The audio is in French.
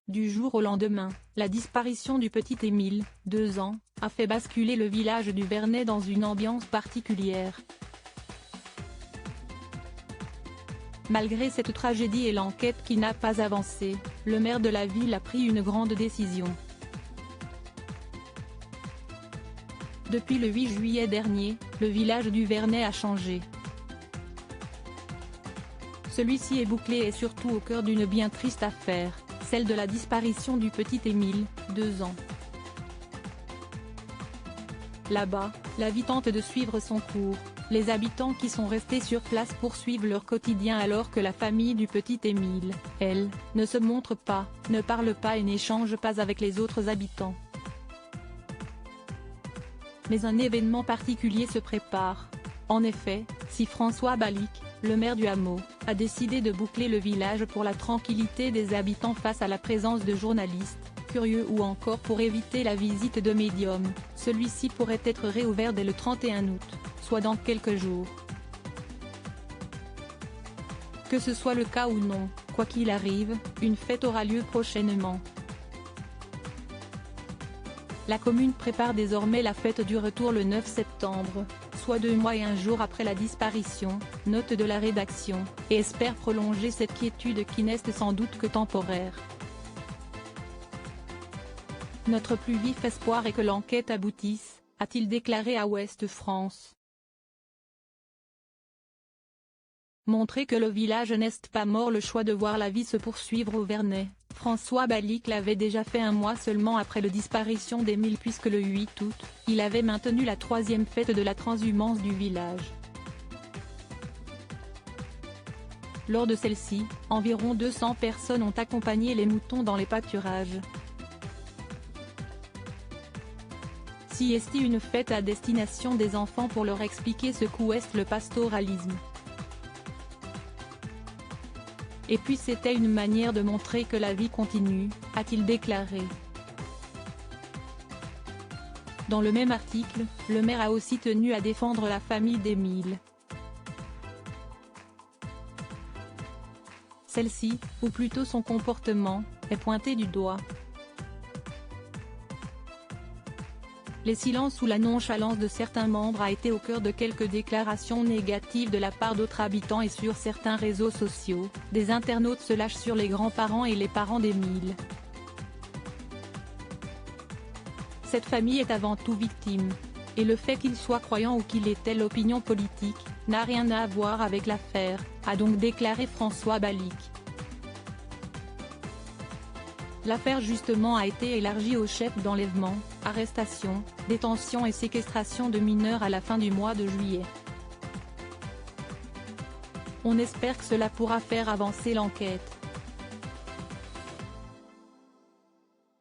Du jour au lendemain, la disparition du petit Émile, 2 ans, a fait basculer le village du Vernay dans une ambiance particulière. Malgré cette tragédie et l'enquête qui n'a pas avancé, le maire de la ville a pris une grande décision. Depuis le 8 juillet dernier, le village du Vernay a changé. Celui-ci est bouclé et surtout au cœur d'une bien triste affaire, celle de la disparition du petit Émile, 2 ans. Là-bas, la vie tente de suivre son cours, les habitants qui sont restés sur place poursuivent leur quotidien alors que la famille du petit Émile, elle, ne se montre pas, ne parle pas et n'échange pas avec les autres habitants. Mais un événement particulier se prépare. En effet, si François Balic, le maire du hameau, a décidé de boucler le village pour la tranquillité des habitants face à la présence de journalistes, curieux ou encore pour éviter la visite de médiums, celui-ci pourrait être réouvert dès le 31 août, soit dans quelques jours. Que ce soit le cas ou non, quoi qu'il arrive, une fête aura lieu prochainement. La commune prépare désormais la fête du retour le 9 septembre, soit 2 mois et 1 jour après la disparition, note de la rédaction, et espère prolonger cette quiétude qui n'est sans doute que temporaire. Notre plus vif espoir est que l'enquête aboutisse, a-t-il déclaré à Ouest France. Montrer que le village n'est pas mort. Le choix de voir la vie se poursuivre au Vernay, François Balic l'avait déjà fait 1 mois seulement après la disparition d'Émile puisque le 8 août, il avait maintenu la 3e fête de la transhumance du village. Lors de celle-ci, environ 200 personnes ont accompagné les moutons dans les pâturages. Si est une fête à destination des enfants pour leur expliquer ce qu'est le pastoralisme. Et puis c'était une manière de montrer que la vie continue, a-t-il déclaré. Dans le même article, le maire a aussi tenu à défendre la famille d'Émile. Celle-ci, ou plutôt son comportement, est pointé du doigt. Les silences ou la nonchalance de certains membres a été au cœur de quelques déclarations négatives de la part d'autres habitants et sur certains réseaux sociaux, des internautes se lâchent sur les grands-parents et les parents d'Émile. Cette famille est avant tout victime. Et le fait qu'il soit croyant ou qu'il ait telle opinion politique, n'a rien à voir avec l'affaire, a donc déclaré François Balic. L'affaire justement a été élargie aux chefs d'enlèvement, arrestation, détention et séquestration de mineurs à la fin du mois de juillet. On espère que cela pourra faire avancer l'enquête.